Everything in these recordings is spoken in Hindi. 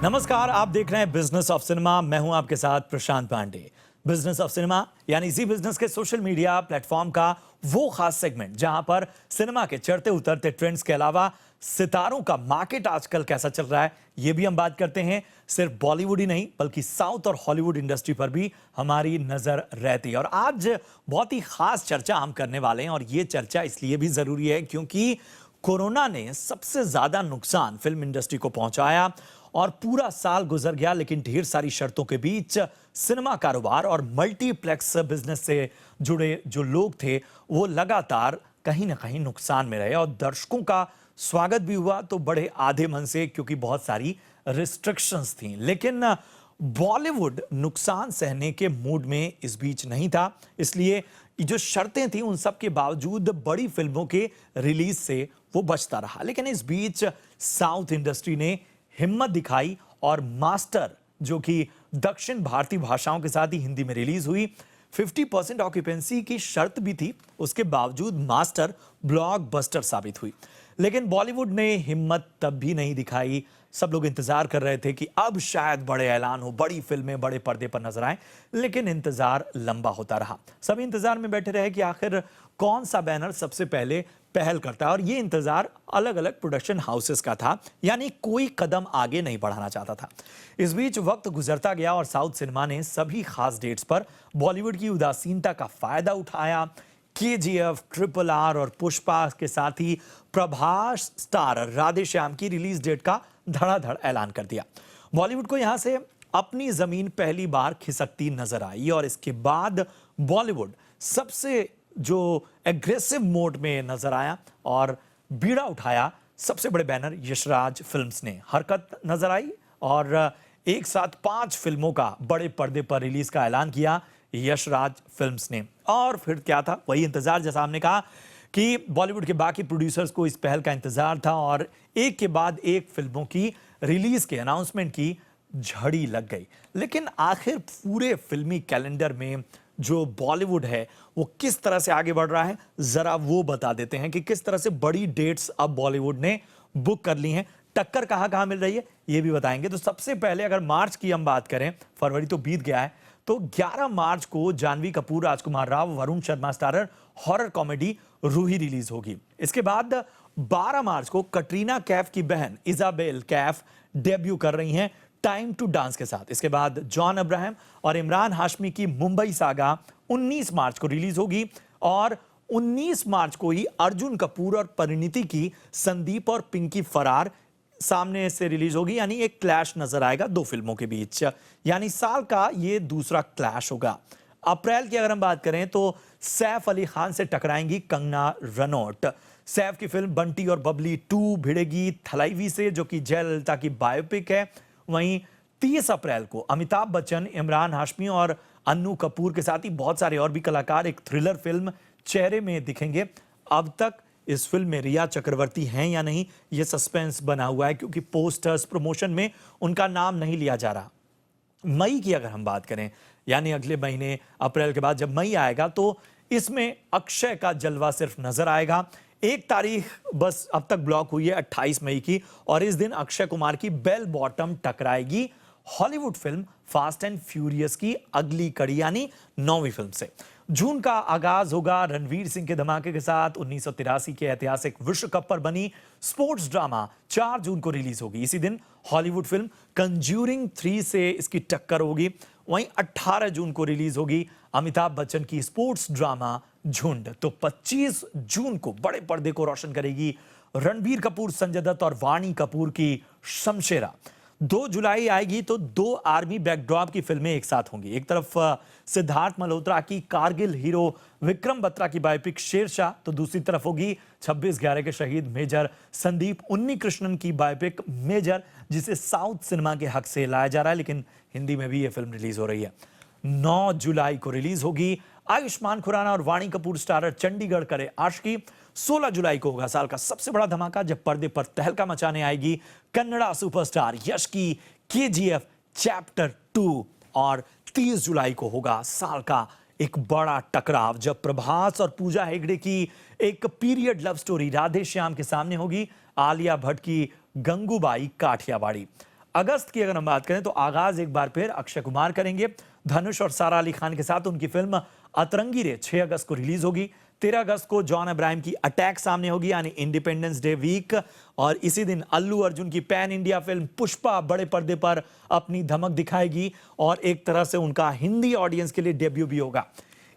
नमस्कार, आप देख रहे हैं बिजनेस ऑफ सिनेमा। मैं हूं आपके साथ प्रशांत पांडे। बिजनेस ऑफ सिनेमा यानी इसी बिजनेस के सोशल मीडिया प्लेटफॉर्म का वो खास सेगमेंट जहां पर सिनेमा के चढ़ते उतरते ट्रेंड्स के अलावा सितारों का मार्केट आजकल कैसा चल रहा है ये भी हम बात करते हैं। सिर्फ बॉलीवुड ही नहीं बल्कि साउथ और हॉलीवुड इंडस्ट्री पर भी हमारी नजर रहती है। और आज बहुत ही खास चर्चा हम करने वाले हैं और ये चर्चा इसलिए भी जरूरी है क्योंकि कोरोना ने सबसे ज्यादा नुकसान फिल्म इंडस्ट्री को पहुंचाया और पूरा साल गुजर गया, लेकिन ढेर सारी शर्तों के बीच सिनेमा कारोबार और मल्टीप्लेक्स बिजनेस से जुड़े जो लोग थे वो लगातार कहीं ना कहीं नुकसान में रहे और दर्शकों का स्वागत भी हुआ तो बड़े आधे मन से, क्योंकि बहुत सारी रिस्ट्रिक्शंस थी। लेकिन बॉलीवुड नुकसान सहने के मूड में इस बीच नहीं था, इसलिए जो शर्तें थी उन सब के बावजूद बड़ी फिल्मों के रिलीज से वो बचता रहा। लेकिन इस बीच साउथ इंडस्ट्री ने हिम्मत दिखाई और मास्टर, जो कि दक्षिण भारतीय भाषाओं के साथ ही हिंदी में रिलीज हुई, 50% ऑक्यूपेंसी की शर्त भी थी, उसके बावजूद मास्टर ब्लॉकबस्टर साबित हुई। लेकिन बॉलीवुड ने हिम्मत तब भी नहीं दिखाई। सब लोग इंतजार कर रहे थे कि अब शायद बड़े ऐलान हो, बड़ी फिल्में बड़े पर्दे पर नजर आए, लेकिन इंतजार लंबा होता रहा। सभी इंतजार में बैठे रहे कि आखिर कौन सा बैनर सबसे पहले पहल करता है, और ये इंतजार अलग अलग प्रोडक्शन हाउसेस का था, यानी कोई कदम आगे नहीं बढ़ाना चाहता था। इस बीच वक्त गुजरता गया और साउथ सिनेमा ने सभी खास डेट्स पर बॉलीवुड की उदासीनता का फायदा उठाया। केजीएफ, RRR और पुष्पा के साथ ही प्रभास स्टार राधे श्याम की रिलीज डेट का धड़ाधड़ ऐलान कर दिया। बॉलीवुड को यहां से अपनी जमीन पहली बार खिसकती नजर आई और इसके बाद बॉलीवुड सबसे जो एग्रेसिव मोड में नजर आया और बीड़ा उठाया सबसे बड़े बैनर यशराज फिल्म्स ने। हरकत नजर आई और एक साथ 5 फिल्मों का बड़े पर्दे पर रिलीज का ऐलान किया यशराज फिल्म्स ने। और फिर क्या था, वही इंतजार, जैसा हमने कहा कि बॉलीवुड के बाकी प्रोड्यूसर्स को इस पहल का इंतजार था और एक के बाद एक फिल्मों की रिलीज के अनाउंसमेंट की झड़ी लग गई। लेकिन आखिर पूरे फिल्मी कैलेंडर में जो बॉलीवुड है वो किस तरह से आगे बढ़ रहा है, जरा वो बता देते हैं कि किस तरह से बड़ी डेट्स अब बॉलीवुड ने बुक कर ली हैं। टक्कर कहां कहां मिल रही है ये भी बताएंगे। तो सबसे पहले अगर मार्च की हम बात करें, फरवरी तो बीत गया है, तो 11 मार्च को Janhvi Kapoor, Rajkummar Rao, Varun Sharma starrer horror comedy Roohi release होगी। इसके बाद 12 मार्च को कटरीना कैफ की बहन इजाबेल कैफ डेब्यू कर रही हैं टाइम टू डांस के साथ। इसके बाद जॉन अब्राहम और इमरान हाशमी की मुंबई सागा 19 मार्च को रिलीज होगी और 19 मार्च को ही अर्जुन कपूर और परिणीति की संदीप और पिंकी फरार सामने से रिलीज होगी। यानी एक क्लैश नजर आएगा 2 फिल्मों के बीच, यानी साल का ये दूसरा क्लैश होगा। अप्रैल की अगर हम बात करें तो सैफ अली खान से टकराएंगी कंगना रनौत। सैफ की फिल्म बंटी और बबली 2 भिड़ेगी थलाईवी से, जो कि जयललिता की बायोपिक है। वहीं 30 अप्रैल को अमिताभ बच्चन, इमरान हाशमी और अन्नू कपूर के साथ ही बहुत सारे और भी कलाकार एक थ्रिलर फिल्म चेहरे में दिखेंगे। अब तक इस फिल्म में रिया चक्रवर्ती हैं या नहीं, यह सस्पेंस बना हुआ है क्योंकि पोस्टर्स, प्रमोशन में उनका नाम नहीं लिया जा रहा। मई की अगर हम बात करें, यानी अगले महीने अप्रैल के बाद जब मई आएगा, तो इसमें अक्षय का जलवा सिर्फ नजर आएगा। एक तारीख बस अब तक ब्लॉक हुई है 28 मई की, और इस दिन अक्षय कुमार की बेल बॉटम टकराएगी Hollywood film fast and furious की अगली कड़ी, यानी 9वीं फिल्म से। जून का आगाज होगा रणवीर सिंह के धमाके के साथ। 1983 के ऐतिहासिक विश्व कप पर बनी स्पोर्ट्स ड्रामा 4 जून को रिलीज होगी। इसी दिन हॉलीवुड फिल्म कंज्यूरिंग 3 से इसकी टक्कर होगी। वहीं 18 जून को रिलीज होगी अमिताभ बच्चन की स्पोर्ट्स ड्रामा झुंड। तो 25 जून को बड़े पर्दे को रोशन करेगी रणबीर कपूर, संजय दत्त और वाणी कपूर की शमशेरा। 2 जुलाई आएगी तो 2 आर्मी बैकड्रॉप की फिल्में एक साथ होंगी। एक तरफ सिद्धार्थ मल्होत्रा की कारगिल हीरो विक्रम बत्रा की बायोपिक शेरशाह, तो दूसरी तरफ होगी 26/11 के शहीद मेजर संदीप उन्नीकृष्णन की बायोपिक मेजर, जिसे साउथ सिनेमा के हक से लाया जा रहा है, लेकिन हिंदी में भी यह फिल्म रिलीज हो रही है। 9 जुलाई को रिलीज होगी आयुष्मान खुराना और वाणी कपूर स्टारर चंडीगढ़ करे आशिकी। 16 जुलाई को होगा साल का सबसे बड़ा धमाका, जब पर्दे पर तहलका मचाने आएगी कन्नड़ा सुपरस्टार यश की केजीएफ चैप्टर 2। और 30 जुलाई को होगा साल का एक बड़ा टकराव, जब प्रभास और पूजा हेगड़े की एक period love story Radhe Shyam के सामने होगी आलिया भट्ट की गंगूबाई काठियावाड़ी। अगस्त की अगर हम बात करें तो आगाज एक बार फिर अक्षय कुमार करेंगे। धनुष और सारा अली खान के साथ उनकी फिल्म अतरंगी रे 6 अगस्त को रिलीज होगी। 13 अगस्त को जॉन अब्राहम की अटैक सामने होगी यानी इंडिपेंडेंस डे वीक। और इसी दिन अल्लू अर्जुन की पैन इंडिया फिल्म पुष्पा बड़े पर्दे पर अपनी धमक दिखाएगी और एक तरह से उनका हिंदी ऑडियंस के लिए डेब्यू भी होगा।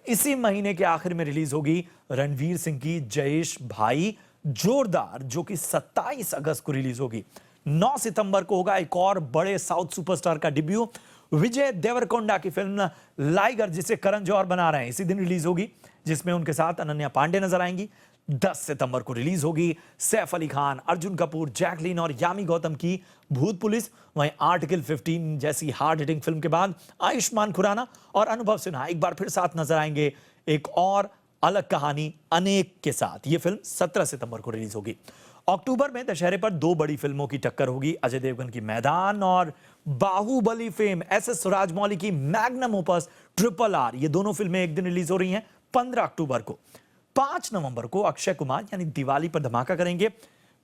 इसी महीने के आखिर में रिलीज होगी रणवीर सिंह की जयेश भाई जोरदार, जो कि 27 अगस्त को रिलीज होगी। 9 सितंबर को होगा एक और बड़े साउथ सुपरस्टार का डेब्यू, विजय देवरकोंडा की फिल्म लाइगर, जिसे करण जौहर बना रहे हैं, इसी दिन रिलीज होगी, जिसमें उनके साथ अनन्या पांडे नजर आएंगी। 10 सितंबर को रिलीज होगी सैफ अली खान, अर्जुन कपूर, जैकलीन और यामी गौतम की भूत पुलिस। वहीं आर्टिकल 15 जैसी हार्ड हिटिंग फिल्म के बाद आयुष्मान खुराना और अनुभव सिन्हा एक बार फिर साथ नजर आएंगे एक और अलग कहानी अनेक के साथ। यह फिल्म 17 सितंबर को रिलीज होगी। अक्टूबर में दशहरे पर 2 बड़ी फिल्मों की टक्कर होगी, अजय देवगन की मैदान और बाहुबली फेम एस राजमौली की मैग्नम ओपस RRR। ये दोनों फिल्में एक दिन रिलीज हो रही हैं 15 अक्टूबर को। 5 नवंबर को अक्षय कुमार यानी दिवाली पर धमाका करेंगे।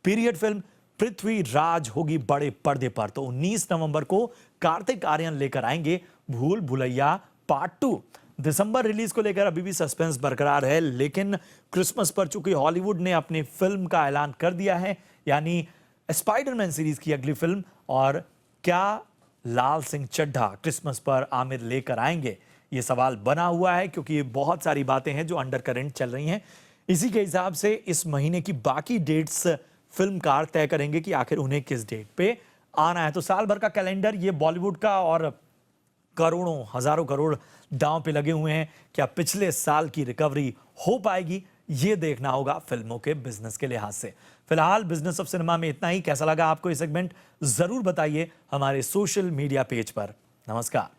पीरियड फिल्म पृथ्वी राज होगी बड़े पर्दे पर। तो 19 नवंबर को कार्तिक आर्यन लेकर आएंगे भूल भुलैया पार्ट 2। दिसंबर रिलीज को लेकर अभी भी सस्पेंस बरकरार है, लेकिन क्रिसमस पर चूंकि हॉलीवुड ने अपनी फिल्म का ऐलान कर दिया है, यानी स्पाइडरमैन सीरीज की अगली फिल्म, और क्या लाल सिंह चड्ढा क्रिसमस पर आमिर लेकर आएंगे, ये सवाल बना हुआ है, क्योंकि बहुत सारी बातें हैं जो अंडर करंट चल रही हैं। इसी के हिसाब से इस महीने की बाकी डेट्स फिल्मकार तय करेंगे कि आखिर उन्हें किस डेट पे आना है। तो साल भर का कैलेंडर ये बॉलीवुड का, और करोड़ों हजारों करोड़ दांव पे लगे हुए हैं। क्या पिछले साल की रिकवरी हो पाएगी, ये देखना होगा फिल्मों के बिजनेस के लिहाज से। फिलहाल बिजनेस ऑफ सिनेमा में इतना ही। कैसा लगा आपको ये सेगमेंट, जरूर बताइए हमारे सोशल मीडिया पेज पर। नमस्कार।